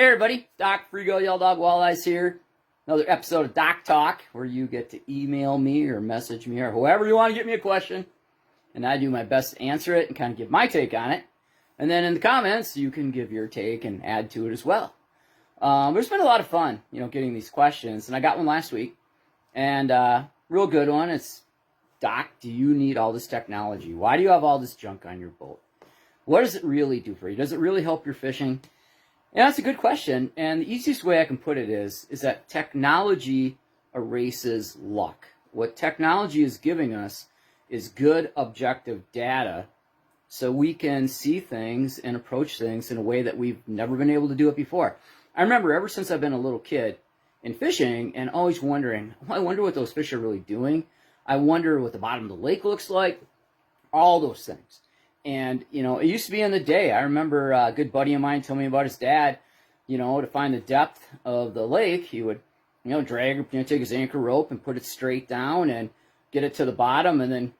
Hey everybody, Doc Frigo Yellow Dog Walleyes here. Another episode of Doc Talk, where you get to email me or message me or whoever you want to get me a question, and I do my best to answer it and kind of give my take on it. And then in the comments, you can give your take and add to it as well. There's been a lot of fun, getting these questions, and I got one last week, and real good one. It's, Doc, do you need all this technology? Why do you have all this junk on your boat? What does it really do for you? Does it really help your fishing? Yeah, that's a good question, and the easiest way I can put it is that technology erases luck. What technology is giving us is good objective data so we can see things and approach things in a way that we've never been able to do it before. I remember ever since I've been a little kid in fishing and always wondering, I wonder what those fish are really doing. I wonder what the bottom of the lake looks like, all those things. And, it used to be in the day. I remember a good buddy of mine told me about his dad, to find the depth of the lake, he would, take his anchor rope and put it straight down and get it to the bottom and then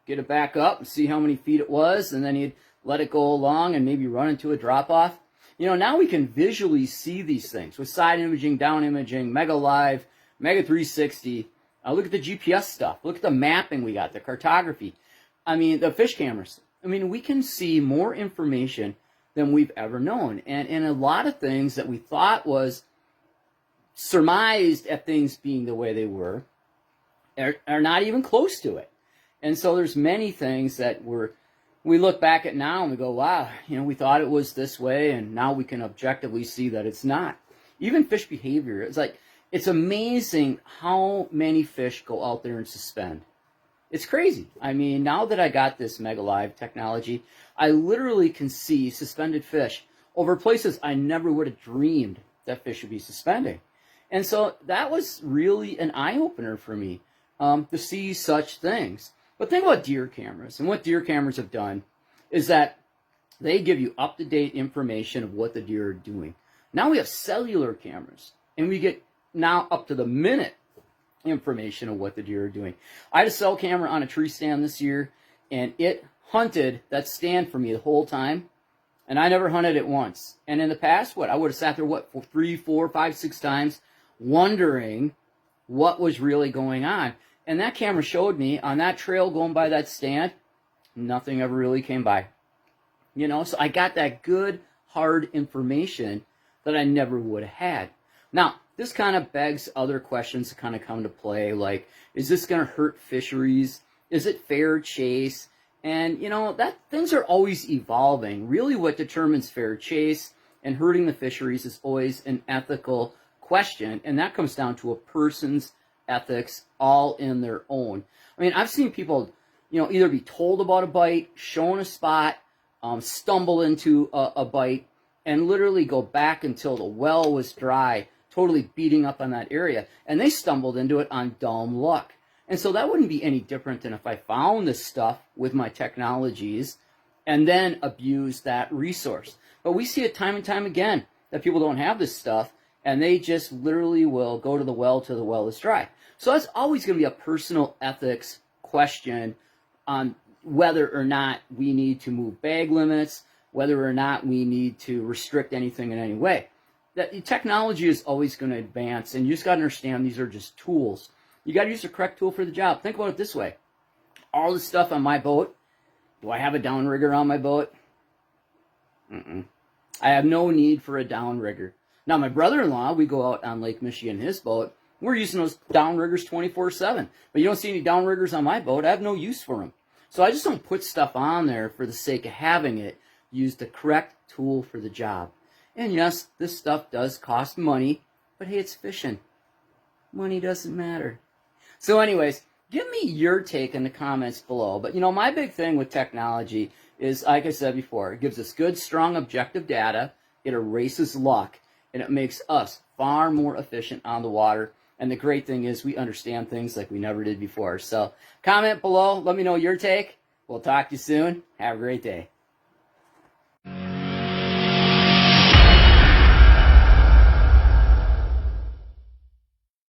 get it back up and see how many feet it was. And then he'd let it go along and maybe run into a drop-off. Now we can visually see these things with side imaging, down imaging, Mega Live, Mega 360. Look at the GPS stuff. Look at the mapping we got, the cartography. The fish cameras. We can see more information than we've ever known. And a lot of things that we thought was surmised at things being the way they were are not even close to it. And so there's many things that we look back at now and we go, wow, we thought it was this way, and now we can objectively see that it's not. Even fish behavior. It's amazing how many fish go out there and suspend. It's crazy. Now that I got this Mega Live technology, I literally can see suspended fish over places I never would have dreamed that fish would be suspending. And so that was really an eye-opener for me to see such things. But think about deer cameras. And what deer cameras have done is that they give you up-to-date information of what the deer are doing. Now we have cellular cameras, and we get now up to the minute information of what the deer are doing. I had a cell camera on a tree stand this year, and it hunted that stand for me the whole time, and I never hunted it once. And in the past, I would have sat there, for 3, 4, 5, 6 times, wondering what was really going on. And that camera showed me on that trail going by that stand, nothing ever really came by. So I got that good, hard information that I never would have had. Now, this kind of begs other questions to kind of come to play, like, is this going to hurt fisheries? Is it fair chase? And, that things are always evolving. Really what determines fair chase and hurting the fisheries is always an ethical question, and that comes down to a person's ethics all in their own. I've seen people, either be told about a bite, shown a spot, stumble into a bite, and literally go back until the well was dry, totally beating up on that area, and they stumbled into it on dumb luck. And so that wouldn't be any different than if I found this stuff with my technologies and then abused that resource. But we see it time and time again that people don't have this stuff, and they just literally will go to the well till the well is dry. So that's always going to be a personal ethics question on whether or not we need to move bag limits, whether or not we need to restrict anything in any way. That technology is always going to advance, and you just got to understand these are just tools. You got to use the correct tool for the job. Think about it this way. All the stuff on my boat, do I have a downrigger on my boat? I have no need for a downrigger. Now, my brother-in-law, we go out on Lake Michigan in his boat. We're using those downriggers 24/7. But you don't see any downriggers on my boat. I have no use for them. So I just don't put stuff on there for the sake of having it. Use the correct tool for the job. And yes, this stuff does cost money, but hey, it's fishing. Money doesn't matter. So anyways, give me your take in the comments below. But my big thing with technology is, like I said before, it gives us good, strong, objective data. It erases luck, and it makes us far more efficient on the water. And the great thing is we understand things like we never did before. So comment below. Let me know your take. We'll talk to you soon. Have a great day.